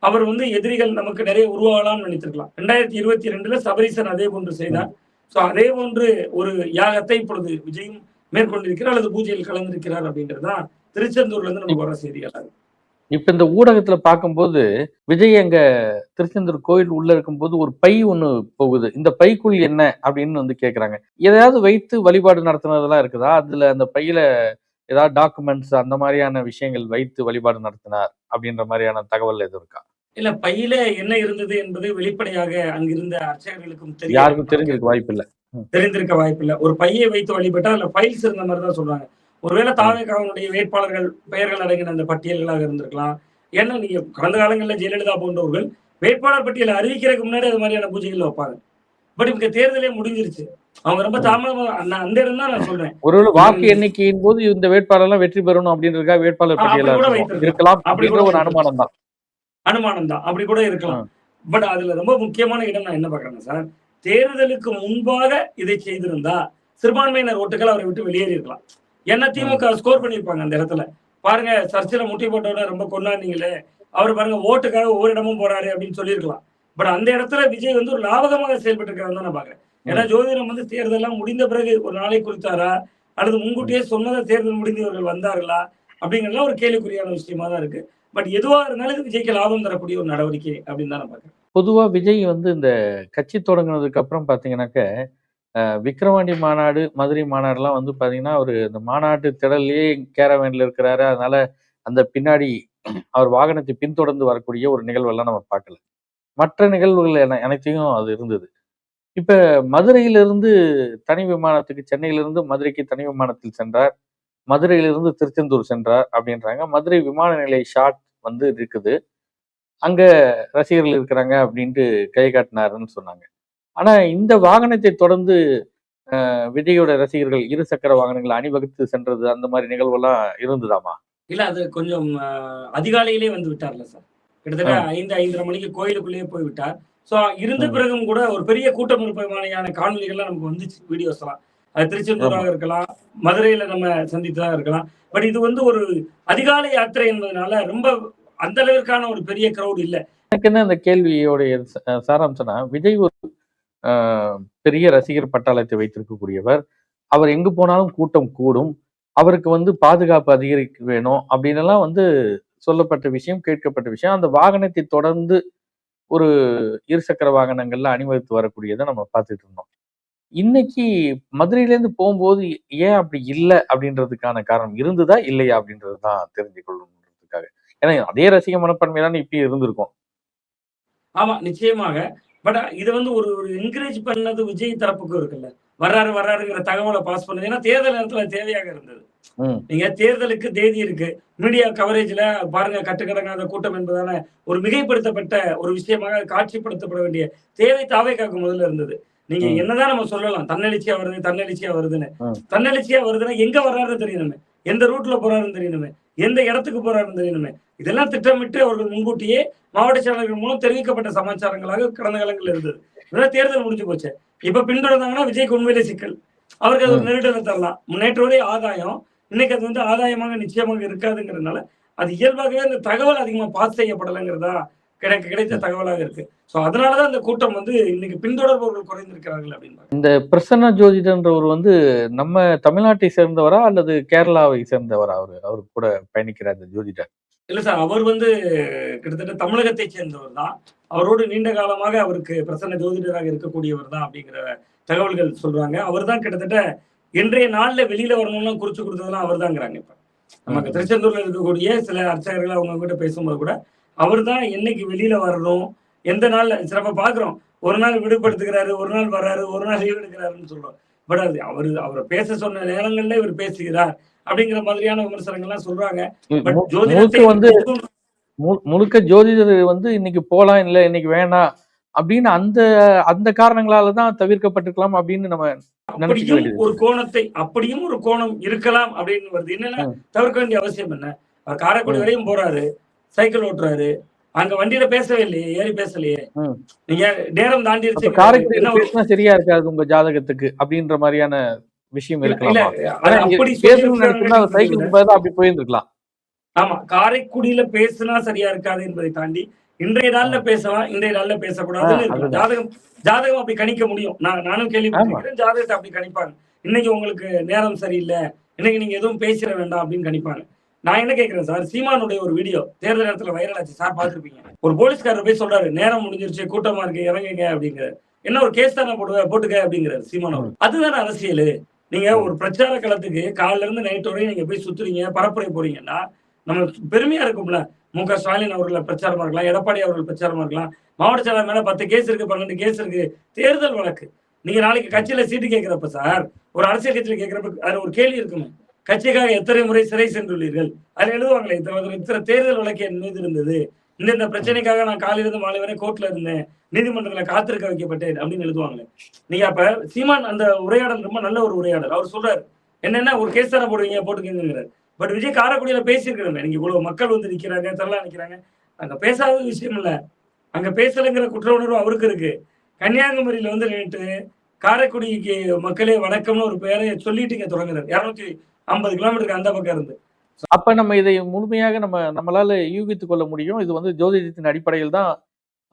அவர் வந்து எதிரிகள் நமக்கு நிறைய உருவாகலாம்னு நினைத்திருக்கலாம். 2022ல சபரீசன் அதே போன்று ம். செய்தார். ஸோ அதே போன்று ஒரு யாகத்தை இப்பொழுது விஜயும் மேற்கொண்டிருக்கிறார் அல்லது பூஜையில் கலந்திருக்கிறார் அப்படின்றது தான் திருச்செந்தூர்ல இருந்து நமக்கு வர செய்திகளா இருக்கு. இப்ப இந்த ஊடகத்துல பார்க்கும்போது, விஜய் அங்க திருச்செந்தூர் கோயில் உள்ள இருக்கும்போது ஒரு பை ஒண்ணு போகுது. இந்த பைக்குள் என்ன அப்படின்னு வந்து கேட்கறாங்க. எதையாவது வைத்து வழிபாடு நடத்துனதெல்லாம் இருக்குதா? அதுல அந்த பையில ஏதாவது டாக்குமெண்ட்ஸ் அந்த மாரியான விஷயங்கள் வைத்து வழிபாடு நடத்தினார் அப்படின்ற மாரியான தகவல் எதுவும் இருக்கா? இல்ல பையில என்ன இருந்தது என்பது வெளிப்படையாக அங்கிருந்த அர்ச்சகர்களுக்கும் தெரியல. யாருக்கும் நமக்கு தெரிஞ்சிருக்க வாய்ப்பில்ல. ம், தெரிந்திருக்க வாய்ப்பில்ல. ஒரு பையை வைத்து வழிபட்டா அதுல ஃபைல்ஸ் இருந்த மாரி தான் சொல்றாங்க. ஒருவேளை ம், தாவேகாவினுடைய வேட்பாளர்கள் பெயர்கள் அடங்கின அந்த பட்டியல்களாக இருந்திருக்கலாம். ஏன்னா நீங்க கடந்த காலங்கள்ல ஜெயலலிதா போன்றவர்கள் வேட்பாளர் பட்டியலை அறிவிக்கிறதுக்கு முன்னாடி அது மாதிரியான பூஜைகள் வைப்பாங்க. பட் இவங்க தேர்தலே முடிஞ்சிருச்சு. அவங்க ரொம்ப ம். தாமதமா நான் அந்த இடம் தான் நான் சொல்றேன். ஒருவேளை இவங்க வாக்கு எண்ணிக்கையின் போது இந்த வேட்பாளர்லாம் வெற்றி பெறணும் அப்படின்றதுக்காக வேட்பாளர் அப்படி பட்டியலா கூட இருக்கும் வைத்திருக்கலாம். இருக்கலாம் அப்படி அப்படின்ற கூட ஒரு வைத்திருக்கலாம். அனுமானம் தான். அனுமானம் தான். அப்படி கூட இருக்கலாம். ம், பட் அதுல ரொம்ப முக்கியமான இடம் நான் என்ன பார்க்கிறேன்னா சார், தேர்தலுக்கு முன்பாக இதை செய்திருந்தா, சிறுபான்மையினர் ஓட்டுகள் அவரை விட்டு வெளியேறி இருக்கலாம். ஏன்னா ம், திமுக ஸ்கோர் பண்ணியிருப்பாங்க அந்த இடத்துல. பாருங்க சர்ச்சில முட்டி போட்டவன ரொம்ப கொண்டாடுனீங்களே, அவரு பாருங்க ஓட்டுக்காக ஒவ்வொரு இடமும் போறாரு அப்படின்னு சொல்லியிருக்கலாம். பட் அந்த இடத்துல விஜய் வந்து ஒரு லாபகமாக செயல்பட்டு இருக்காருன்னு தான் நான் பார்க்கிறேன். ஏன்னா ம். ஜோதிடம் வந்து தேர்தல்லாம் முடிந்த பிறகு ஒரு நாளை குறித்தாரா? அல்லது ம். முன்கூட்டியே சொன்னத தேர்தல் முடிந்து இவர்கள் வந்தார்களா? அப்படிங்கிறதுலாம் ஒரு கேள்விக்குறியான விஷயமா தான் இருக்கு. பட் எதுவா இருந்தாலும் இது விஜய்க்கு லாபம் தரக்கூடிய ஒரு நடவடிக்கை அப்படின்னு தான் நான் பார்க்கிறேன். பொதுவா விஜய் வந்து இந்த கட்சி தொடங்குனதுக்கு அப்புறம் பார்த்தீங்கன்னாக்க, விக்கிரவாண்டி மாநாடு, மதுரை மாநாடுலாம் வந்து பார்த்தீங்கன்னா, அவரு அந்த மாநாட்டு திடல்லயே கேரவேன்ல இருக்கிறாரு. அதனால அந்த பின்னாடி அவர் வாகனத்தை பின்தொடர்ந்து வரக்கூடிய ஒரு நிகழ்வெல்லாம் நம்ம பார்க்கல. மற்ற நிகழ்வுகள் அனைத்தையும் அது இருந்தது. இப்ப மதுரையிலிருந்து தனி விமானத்துக்கு சென்னையிலிருந்து மதுரைக்கு தனி விமானத்தில் சென்றார். மதுரையிலிருந்து திருச்செந்தூர் சென்றார் அப்படின்றாங்க. மதுரை விமான நிலைய ஷாட் வந்து இருக்குது. அங்க ரசிகர்கள் இருக்கிறாங்க அப்படின்ட்டு கை காட்டினாருன்னு சொன்னாங்க. ஆனா இந்த வாகனத்தை தொடர்ந்து விஜயோட ரசிகர்கள் இருசக்கர வாகனங்களை அணிவகுத்து சென்றது அந்த மாதிரி நிகழ்வெல்லாம் இருந்ததாமா? இல்ல அது கொஞ்சம் அதிகாலையிலே வந்து விட்டார்ல சார். கிட்டத்தட்ட ம், 5, 5:30 மணிக்கு கோயிலுக்குள்ளேயே போய் விட்டார். ஸோ இருந்த ம். பிறகும் கூட ஒரு பெரிய கூட்டம் இருப்பதற்கான காணொளிகள்லாம் நமக்கு வந்துச்சு வீடியோஸ்லாம். அது ஆமா. திருச்செந்தூராக இருக்கலாம், மதுரையில நம்ம சந்தித்ததா இருக்கலாம். பட் இது வந்து ஒரு அதிகாலை யாத்திரை என்பதனால ரொம்ப அந்த அளவிற்கான ஒரு பெரிய கிரவுட் இல்ல. எனக்கு என்ன அந்த கேள்வியோடைய சாராம்சம்னா, விஜய் ஒரு அ பெரிய ரசிகர் பட்டாளத்தை வைத்திருக்கக்கூடியவர். அவர் எங்கு போனாலும் கூட்டம் கூடும். அவருக்கு வந்து பாதுகாப்பு அதிகரிக்க வேணும் அப்படின்னெல்லாம் வந்து சொல்லப்பட்ட விஷயம், கேட்கப்பட்ட விஷயம். அந்த வாகனத்தை தொடர்ந்து ஒரு இருசக்கர வாகனங்கள்ல அணிவகுத்து வரக்கூடியத நம்ம பார்த்துட்டு இருந்தோம். இன்னைக்கு மதுரையிலேருந்து போம்போது ஏன் அப்படி இல்ல அப்படின்றதுக்கான காரணம் இருந்ததா? இல்லையா? அப்படின்றது தான் தெரிஞ்சு கொள்ளணும்ன்றதுக்காக. ஏன்னா அதே ரசிக மனப்பான்மை தானே இப்பயும் இருந்திருக்கும். ஆமா, நிச்சயமாக. பட் இது வந்து ஒரு ஒரு என்கரேஜ் பண்ணது விஜய் தரப்புக்கும் இருக்குல்ல. வர்றாரு வர்றாருங்கிற தகவல பாஸ் பண்ணது. ஏன்னா தேர்தல் நேரத்துல தேவையாக இருந்தது. ம். நீங்க தேர்தலுக்கு தேதி இருக்கு. மீடியா கவரேஜ்ல பாருங்க கட்டுக்கடங்காத கூட்டம் என்பதான ஒரு மிகைப்படுத்தப்பட்ட ஒரு விஷயமாக காட்சிப்படுத்தப்பட வேண்டிய தேவை தாவேக்காக்கு முதல்ல இருந்தது. நீங்க ம். என்னதான் நம்ம சொல்லலாம். தன்னெழுச்சியா வருது, தன்னெழுச்சியா வருதுன்னு. ம். தன்னெழுச்சியா வருதுன்னா எங்க வர்றாருன்னு தெரியணுமே. எந்த ரூட்ல போறாருன்னு தெரியணுமே. எந்த இடத்துக்கு போறாருன்னு தெரியணுமே. இதெல்லாம் திட்டமிட்டு அவர்கள் முன்கூட்டியே மாவட்ட செயலாளர்கள் மூலம் தெரிவிக்கப்பட்ட சமாச்சாரங்களாக கடந்த காலங்கள்ல இருந்தது. இதெல்லாம் தேர்தல் முடிஞ்சு போச்சு. இப்ப பின்தொடர்ந்தாங்கன்னா விஜய்க்கு உண்மையிலே சிக்கல். அவருக்கு அது ஒரு ம். நெருடல தரலாம். நேற்று வரை ஆதாயம். இன்னைக்கு அது வந்து ஆதாயமாக நிச்சயமாக இருக்காதுங்கிறதுனால, அது இயல்பாகவே அந்த தகவல் அதிகமா பாஸ் செய்யப்படலைங்கிறது தான் எனக்கு கிடைத்த ம். தகவலாக இருக்கு. ஸோ அதனால தான் இந்த கூட்டம் வந்து இன்னைக்கு பின்தொடர்பவர்கள் குறைந்திருக்கிறார்கள் அப்படின்றாங்க. இந்த பிரசன்னா ஜோதிடன்றவர் வந்து நம்ம தமிழ்நாட்டை சேர்ந்தவரா? அல்லது கேரளாவை சேர்ந்தவரா அவரு? அவரு கூட பயணிக்கிற அந்த ஜோதிடர். இல்ல சார், அவர் வந்து கிட்டத்தட்ட தமிழகத்தைச் சேர்ந்தவர் தான். அவரோடு நீண்ட காலமாக அவருக்கு பிரசன்ன ஜோதிடராக இருக்கக்கூடியவர் தான் அப்படிங்கிற தகவல்கள் சொல்றாங்க. அவர் தான் கிட்டத்தட்ட இன்றைய நாள்ல வெளியில வரணும்லாம் குறிச்சு குடுத்ததெல்லாம் அவர் தாங்கிறாங்க இப்ப. ம். நமக்கு ம். திருச்செந்தூர்ல இருக்கக்கூடிய சில அர்ச்சகர்கள் அவங்க கிட்ட பேசும்போது கூட, அவர் தான் என்னைக்கு வெளியில வரணும், எந்த நாள்ல சிலப்ப பார்க்கிறோம். ஒரு நாள் விடுப்பு எடுத்துக்கிறாரு, ஒரு நாள் வர்றாரு, ஒரு நாள் லீவ் எடுக்கிறாருன்னு சொல்றோம். பட் அது அவர பேச சொன்ன நேரங்கள்ல இவர் பேசுகிறார். அப்படிங்கிற மாதிரியான விமர்சனங்கள்லாம் சொல்றாங்க. பட் முழுக்க ஜோதிடத்தை வந்து முழுக்க ஜோதிடர் வந்து இன்னைக்கு போலாம், இல்ல இன்னைக்கு வேணாம் அப்படின்னு அந்த அந்த காரணங்களால தான் தவிர்க்கப்பட்டிருக்கலாம் அப்படின்னு நம்ம நினைச்சுக்க அப்படியும் வேண்டியது ஒரு இருக்குது. கோணத்தை அப்படியும் ஒரு கோணம் இருக்கலாம் அப்படின்னு வருது. என்னன்னா, ம். தவிர்க்க வேண்டிய அவசியம் என்ன? அவர் காரைக்குடி ம். வரையும் போறாரு. சைக்கிள் ஓட்டுறாரு. அங்க வண்டியில பேசவே இல்லையே! ஏறி பேசலையே! ம். நீங்க நேரம் அப்ப தாண்டிருச்சுங்கிறாரு. காரைக்குடியில என்ன ஒரு பேசினா சரியா இருக்காது உங்க ஜாதகத்துக்கு அப்படின்ற மாரியான விஷயம் இல்ல இல்ல இருக்கலாமா? அது ஏன்னா நீங்க அப்படி பேசணும்னு நினைச்சிருந்தா அவர் சொல்லியிருக்கிறாங்கன்றத விட சைக்கிளுக்கு பதிலா அப்படி போயிருந்துருக்கலாம். ஆமா. காரைக்குடியில பேசுனா சரியா இருக்காது என்பதை தாண்டி, இன்றைய நாள்ல ம். பேசலாம், இன்றைய நாள்ல பேசக்கூடாதுன்னு இருக்கலாம். அதுதான். ஜாதகம் ஜாதகம் அப்படி கணிக்க முடியும். நானும் ஆமா. கேள்விப்பட்டிருக்கிறேன். ஜாதகத்த அப்படி கணிப்பாங்க. இன்னைக்கு உங்களுக்கு நேரம் சரியில்ல. இன்னைக்கு நீங்க எதுவும் பேசிற வேண்டாம் அப்படின்னு கணிப்பாங்க. நான் என்ன கேட்கிறேன் சார், சீமானுடைய ஒரு வீடியோ தேர்தல் நேரத்துல வைரல் ஆச்சு. சார் பார்த்திருப்பீங்க. ஒரு போலீஸ்காரர் போய் சொல்றாரு, "நேரம் முடிஞ்சிருச்சு, கூட்டமா இருக்கு, இறங்குங்க" அப்படிங்கிறாரு. "என்ன ஒரு கேஸ் தானே போட்டுக்க" அப்படிங்கிறாரு சீமான் அவர்கள். ம். அதுதானே அரசியலு. நீங்க ம். ஒரு பிரச்சார களத்துக்கு காலைல இருந்து நைட் வரையும் நீங்க போய் சுத்துறீங்க, பரப்புரை போறீங்கன்னா, நம்ம பெருமையா இருக்கும்ல. மு.க. ஸ்டாலின் அவர்கள் பிரச்சாரமா இருக்கலாம், எடப்பாடி அவர்கள் பிரச்சாரமா இருக்கலாம். மாவட்ட செயலாளர் மேல 10 கேஸ் இருக்கு, 12 கேஸ் இருக்கு. தேர்தல் வழக்கு. நீங்க நாளைக்கு ம். கட்சியில சீட்டு கேட்கிறப்ப சார், ஒரு அரசியல் கட்சியில கேட்கிறப்ப அதுல ஒரு கேள்வி இருக்குமே. கட்சிக்காக எத்தனை முறை சிறை சென்றுள்ளீர்கள்? அதுல எழுதுவாங்களே, இத்தனை தேர்தல் வழக்கு என் மீது இருந்தது. இந்த ம். பிரச்சனைக்காக நான் காலையிலிருந்து மாலை வரை கோர்ட்ல இருந்தேன். நீதிமன்றத்துல காத்திருக்க வைக்கப்பட்டேன் அப்படின்னு எழுதுவாங்களே. நீங்க அப்ப சீமான் அந்த உரையாடல் ரொம்ப நல்ல ஒரு உரையாடல். அவர் சொல்றாரு. என்னன்னா ஒரு கேஸ் தானே போடுவீங்க போட்டுக்கங்கிறாரு. பட் விஜய் காரைக்குடியில பேசியிருக்கணுமே. நீங்க இவ்வளவு மக்கள் வந்து நிக்கிறாங்க, திரளா நிக்கிறாங்க. அங்க பேசாத விஷயம் இல்ல. அங்க பேசலைங்கிற குற்ற உணர்வு அவருக்கு இருக்கு. கன்னியாகுமரியில வந்து நேற்று காரைக்குடிக்கு மக்களே வணக்கம்னு ஒரு பெயரை சொல்லிட்டு இங்க தொடங்குறாரு. 250 கிலோமீட்டருக்கு அந்த பக்கம் இருந்து. அப்ப நம்ம இதை முழுமையாக நம்மளால யூகித்துக் கொள்ள முடியும். இது வந்து ஜோதிடத்தின் அடிப்படையில் தான்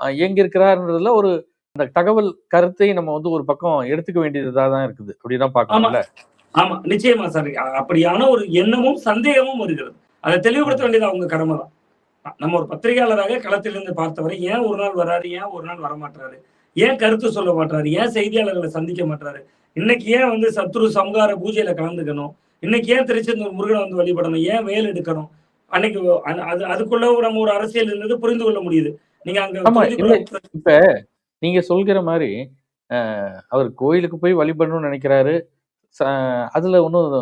இயங்கியிருக்கிறார்ன்றதுல ஒரு அந்த தகவல் கருத்தை நம்ம வந்து ஒரு பக்கம் எடுத்துக்க வேண்டியதா தான் இருக்குது. அப்படிதான் ஆமா, பார்க்கணும்ல? ஆமா. நிச்சயமா சார். அப்படியான ஒரு எண்ணமும், சந்தேகமும் வருகிறது. அத தெளிவுபடுத்த ம். வேண்டியது அவங்க கடமை தான். நம்ம ஒரு பத்திரிகையாளராக களத்திலிருந்து பார்த்தவரை, ஏன் ஒரு நாள் வராரு? ஏன் ஒரு நாள் வரமாட்றாரு? ஏன் கருத்து சொல்ல மாட்றாரு? ஏன் செய்தியாளர்கள சந்திக்க மாட்றாரு? இன்னைக்கு ஏன் வந்து சத்ரு சம்ஹார பூஜையில கலந்துக்கணும்? இன்னைக்கு ஏன் திருச்செந்தூர் முருகன வந்து வழிபடணும்? ஏன் வேல் எடுக்கணும்? அன்னைக்கு அதுக்குள்ள நம்ம ஒரு அரசியல் இருந்தது புரிந்து கொள்ள முடியுது. நீங்க அங்க ஆமா. இல்ல தொகுதிக்குள்ள இப்ப நீங்க சொல்கிற மாரி, அவர் கோயிலுக்கு போய் வழிபடணும்னு நெனைக்கிறாரு. ச அதுல ஒண்ணும்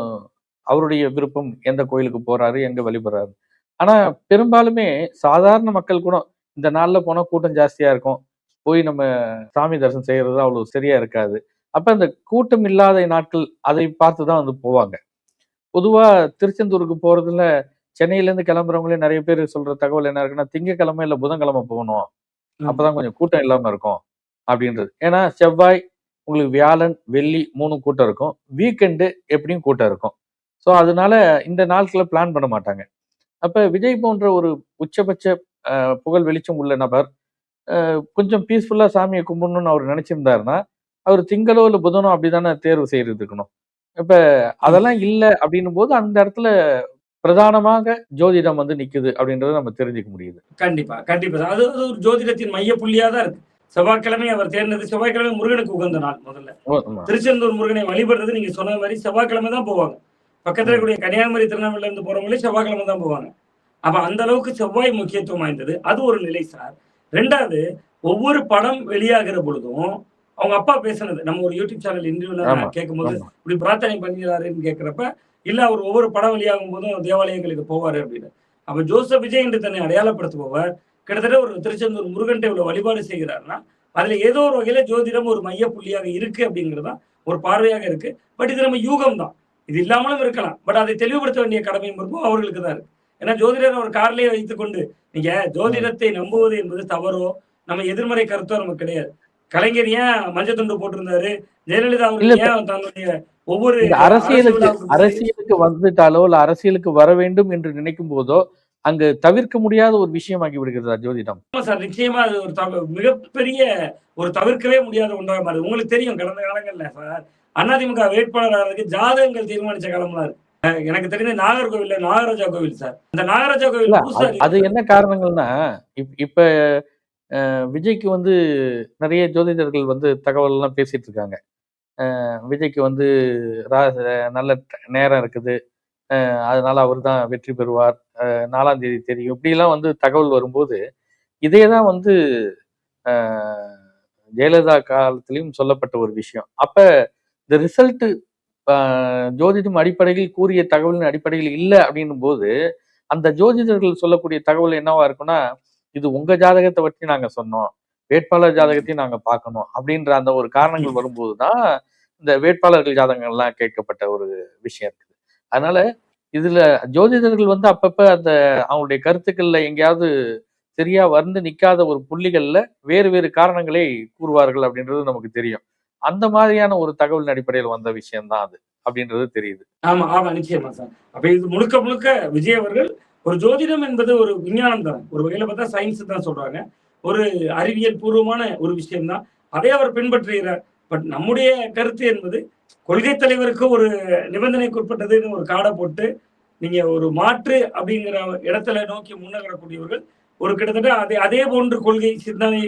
அவருடைய விருப்பம் எந்த கோயிலுக்கு போறாரு, எங்க வழிபடுறாரு. ஆனா பெரும்பாலுமே சாதாரண மக்கள் கூட இந்த நாள்ல போனா கூட்டம் ஜாஸ்தியா இருக்கும். போய் நம்ம சாமி தரிசனம் செய்யறது அவ்வளவு சரியா இருக்காது. அப்ப அந்த கூட்டம் இல்லாத நாட்கள் அதை பார்த்து தான் வந்து போவாங்க. பொதுவா திருச்செந்தூருக்கு போறதுல சென்னையில இருந்து கிளம்புறவங்களே நிறைய பேர் சொல்ற தகவல் என்ன இருக்குன்னா, திங்கட்கிழமை இல்ல புதன்கிழமை போகணும். ஆமா. அப்பதான் கொஞ்சம் கூட்டம் இல்லாம இருக்கும் அப்படின்றது. ஏன்னா செவ்வாய், உங்களுக்கு வியாழன், வெள்ளி 3 கூட்டம் இருக்கும். வீக்கெண்டு எப்படியும் கூட்டம் இருக்கும். ஸோ அதனால இந்த நாட்கள பிளான் பண்ண மாட்டாங்க. அப்ப விஜய் போன்ற ஒரு உச்சபட்ச புகழ் வெளிச்சம் உள்ள நபர், கொஞ்சம் பீஸ்ஃபுல்லா சாமிய கும்பிடணும்னு அவர் நினைச்சிருந்தாருன்னா, அவர் திங்களோ இல்ல புதனோ அப்படிதானே தேர்வு செய்றது இருக்கணும். இப்ப ம். அதெல்லாம் இல்ல அப்படின்னும்போது அந்த இடத்துல பிரதானமாக ஜோதிடம் வந்து நிக்குது அப்படின்றத நம்ம தெரிஞ்சுக்க முடியுது. கண்டிப்பா, கண்டிப்பா. அது அது ஒரு ஜோதிடத்தின் மைய புள்ளியா தான் இருக்கு. செவ்வாய்க்கிழமை அவர் தேர்ந்தது செவ்வாய்க்கிழமை முருகனுக்கு உகந்த நாள் முதல்ல. ஆமா. திருச்செந்தூர் முருகனை வழிபடுறது நீங்க சொன்ன மாரி செவ்வாய்க்கிழமை தான் போவாங்க. பக்கத்துல ம். இருக்கக்கூடிய கன்னியாகுமரி, திருநெல்வேலில இருந்து போறவங்களே செவ்வாய்க்கிழமை தான் போவாங்க. அப்ப அந்த அளவுக்கு செவ்வாய் முக்கியத்துவம் வாய்ந்தது. அது ஒரு நிலை சார். 2வது ஒவ்வொரு படம் வெளியாகிற பொழுதும், அவங்க அப்பா பேசுனது. நம்ம ஒரு யூடியூப் சேனல் இன்டர்வியூல ஆமா, நான் கேட்கும்போது, ஆமா. இப்படி பிரார்த்தனை பண்ணிக்கிறாருன்னு கேட்கிறப்ப, இல்ல அவர் ஒவ்வொரு படம் வெளியாகும் போதும் தேவாலயங்களுக்கு போவாரு அப்படின்னு. அப்ப ஜோசப் விஜய் என்று தன்னை அடையாளப்படுத்துபவர், கிட்டத்தட்ட ஒரு திருச்செந்தூர் முருகன்ட்ட இவ்வளவு வழிபாடு செய்கிறார்ன்னா, அதுல ஏதோ ஒரு வகையில ஜோதிடம் ஒரு மைய புள்ளியாக இருக்கு அப்படிங்கிறது தான் ஒரு பார்வையாக இருக்கு. பட் இது நம்ம யூகம் தான். இது இல்லாமலும் இருக்கலாம். பட் அதை தெளிவுபடுத்த வேண்டிய கடமையும் பொறுப்பும் அவர்களுக்கு தான் இருக்கு. ஏன்னா ஜோதிடர் ஒரு கார்லயே வைத்துக்கொண்டு நீங்க ம். ஜோதிடத்தை நம்புவது என்பது தவறோ, நம்ம எதிர்மறை கருத்தோ நமக்கு கிடையாது. கலைஞர் ஏன் மஞ்சள் துண்டு போட்டிருந்தாரு? ஜெயலலிதா இல்ல அவர்கள் இப்ப ஏன் தன்னுடைய ஒவ்வொரு இந்த அரசு அரசியலுக்கு விழாவுக்கு போய் அரசியலுக்கு வந்துட்டாலோ, இல்ல அரசியலுக்கு வர வேண்டும் என்று நினைக்கும் போதோ, அங்கு தவிர்க்க முடியாத ஒரு விஷயமாகி விடுகிறதா ஜோதிடம்? ஆமா சார். நிச்சயமா அது ஒரு மிகப்பெரிய ஒரு தவிர்க்கவே முடியாத ஒன்றாக மாறுது. உங்களுக்கு தெரியும் கடந்த காலங்கள்ல சார், அதிமுக வேட்பாளர் ஆறதுக்கு ஜாதகங்கள் தீர்மானிச்ச காலம்லாம் இருக்கு. எனக்கு தெரிஞ்சு நாகர்கோவில்ல நாகராஜா கோவில் சார். அந்த நாகராஜா இல்ல கோவில் பூசாரி அது என்ன காரணங்கள்னா, இப்ப விஜய்க்கு வந்து நெறைய ஜோதிடர்கள் வந்து தகவல்லாம் பேசிட்டு இருக்காங்க. விஜய்க்கு வந்து ரா நல்ல நேரம் இருக்குது. அதனால அவர் தான் வெற்றி பெறுவார். 4ஆம் தேதி தெரியும். இப்படிலாம் வந்து தகவல் வரும்போது, இதே தான் வந்து அ ஜெயலலிதா காலத்திலயும் சொல்லப்பட்ட ஒரு விஷயம். அப்ப இந்த ரிசல்ட் அ ஜோதிடம் அடிப்படையில் கூறிய தகவலின் அடிப்படையில் இல்ல அப்படின்னும்போது, அந்த ஜோதிடர்கள் சொல்லக்கூடிய தகவல் என்னவா இருக்கும்னா, இது உங்க ஜாதகத்த வச்சு நாங்க சொன்னோம். வேட்பாளர் ம். ஜாதகத்தையும் நாங்க பார்க்கணும். அப்படின்ற அந்த ஒரு காரணங்கள் வரும்போது தான், இந்த வேட்பாளர்கள் ஜாதகங்கள்லாம் கேட்கப்பட்ட ஒரு விஷயம் இருக்குது. அதனால இதுல ஜோதிடர்கள் வந்து அப்பப்ப அந்த அவங்களுடைய கருத்துக்கள்ல எங்கேயாவது சரியா வந்து நிக்காத ஒரு புள்ளிகள்ல வேறு வேறு காரணங்களை கூறுவார்கள் அப்படின்றது நமக்கு தெரியும். அந்த மாதிரியான ஒரு தகவலின் அடிப்படையில் வந்த விஷயம் தான் அது. அப்படின்றது தெரியுது. ஆமா, ஆமா. நிச்சயமா சார். அப்ப இது முழுக்க முழுக்க விஜய் அவர்கள் ஒரு ஜோதிடம் என்பது ஒரு விஞ்ஞானம் தான். ஒரு வகையில பார்த்தா சயின்ஸ் தான் சொல்றாங்க. ஒரு அறிவியல் பூர்வமான ஒரு விஷயம் தான். அதை அவர் பின்பற்றுகிறார். பட் நம்முடைய கருத்து என்பது கொள்கை தலைவருக்கு ஒரு நிபந்தனைக்கு உட்பட்டதுன்னு ஒரு கார்ட போட்டு, நீங்க ஒரு மாற்று அப்படிங்கிற இடத்துல நோக்கி முன்னகரக்கூடியவர்கள், ஒரு கிட்டத்தட்ட அதே அதே போன்று கொள்கை, சிந்தனை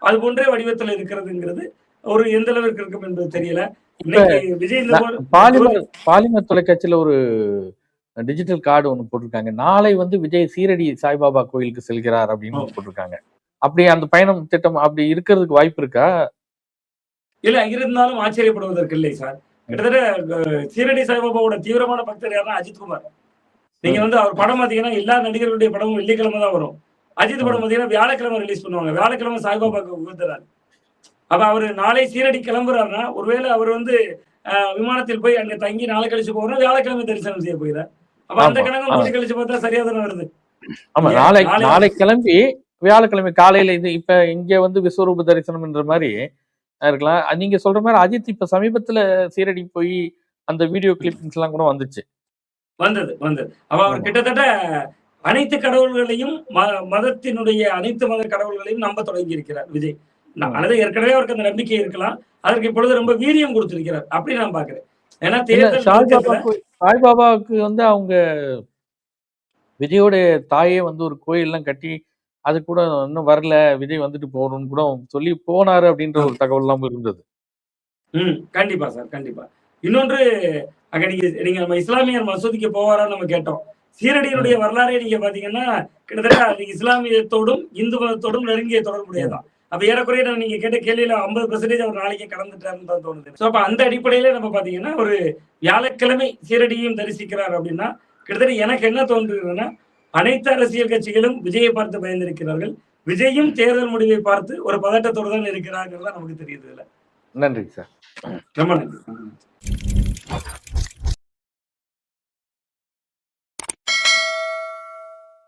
அது போன்றே வடிவத்துல இருக்கிறதுங்கிறது ஒரு எந்த அளவிற்கு இருக்கும் என்பது தெரியல. இப்ப இன்னைக்கு விஜய் இந்த ந ஜோதி பாலிமர் தொலைக்காட்சியில ஒரு டிஜிட்டல் கார்டு ஒண்ணு போட்டிருக்காங்க. நாளை வந்து விஜய் சீரடி சாய்பாபா கோயிலுக்கு செல்கிறார் அப்படின்னு போட்டிருக்காங்க. அப்படி அந்த பயணம் திட்டம் அப்படி இருக்கிறதுக்கு வாய்ப்பு இருக்கா? இல்ல இருந்தாலும் ஆச்சரியப்படுவதற்கு இல்லை சார். ம், கிட்டத்தட்ட சீரடி சாய்பாபாவோட தீவிரமான பக்தர் யாருன்னா அஜித் குமார். நீங்க ம், வந்து அவர் படம் பார்த்தீங்கன்னா, எல்லா நடிகர்களுடைய படமும் வெள்ளிக்கிழமை தான் வரும். அஜித் படம் ம். பார்த்தீங்கன்னா, வியாழக்கிழமை ரிலீஸ் பண்ணுவாங்க. வியாழக்கிழமை சாய்பாபாவுக்கு உகந்த நாள். அப்ப அவரு நாளை சீரடி கிளம்புறாருன்னா, ஒருவேளை அவர் வந்து விமானத்தில் போய் அங்க தங்கி நாளை கழிச்சு போறோம்னா, வியாழக்கிழமை தரிசனம் செய்ய போகிறார். அப்ப அந்த ஆமா. கணக்கும் கூட்டி கழிச்சு பார்த்தா சரியா தானே வருது. ஆமா. நீங்க நாளை நாளை நாளை கிளம்பி வியாழக்கிழமை காலையில இது இப்ப இங்க வந்து விஸ்வரூப தரிசனம்ன்ற மாரி இருக்கலாம். நீங்க சொல்ற மாரி அஜித் இப்ப சமீபத்துல சீரடி போய் அந்த வீடியோ கிளிப்பிங்ஸ்லாம் கூட வந்துச்சு. வந்தது, வந்தது. அப்ப அவர் ஆமா. கிட்டத்தட்ட அனைத்து கடவுள்களையும் மதத்தினுடைய அனைத்து மத கடவுள்களையும் நம்ப தொடங்கி இருக்கிறார் விஜய். ம். அல்லது ஏற்கனவே அவருக்கு அந்த நம்பிக்கை இருக்கலாம். அதற்கு இப்பொழுது ரொம்ப வீரியம் குடுத்திருக்கிறார். அப்படி நான் பார்க்கிறேன். ஏன்னா இல்ல தேர்தல் நெருக்கத்துல சாய்பாபாவுக்கு வந்து அவங்க விஜயோடைய தாயே வந்து ஒரு கோயில்லாம் கட்டி, அது கூட இன்னும் வரல. விஜய் வந்துட்டு போணும்னு கூட சொல்லி போனாரு அப்படின்ற ஆ. ஒரு தகவல்லாம் இருந்தது. கண்டிப்பா சார். கண்டிப்பா. இன்னொன்று அங்க நீங்க நீங்க நம்ம இஸ்லாமியர் மசூதிக்கு போவாரான்னு நம்ம கேட்டோம். சீரடியினுடைய ம், வரலாறே நீங்க பார்த்தீங்கன்னா, கிட்டத்தட்ட அது இஸ்லாமியத்தோடும், இந்து மதத்தோடும் நெருங்கிய தொடர்புடையது ம், தான். அப்ப ஏறக்குறைய நீங்க கேட்ட கேள்வியில 50% அவர் நாளைக்கே கலந்துட்டாருன்னு தான் தோணுது. சோ அப்ப அந்த அடிப்படையில நம்ம பாத்தீங்கன்னா ஒரு வியாழக்கிழமை சீரடியும் தரிசிக்கிறார் அப்படின்னா கிட்டத்தட்ட எனக்கு என்ன தோன்றுகிறதுன்னா அனைத்து அரசியல் கட்சிகளும் விஜயை பார்த்து பயந்திருக்கிறார்கள். விஜயும் தேர்தல் முடிவை பார்த்து ஒரு பதட்டத்தோடு தான் இருக்கிறாங்கிறது நமக்கு தெரியுது. நன்றி சார். ரொம்ப நன்றி.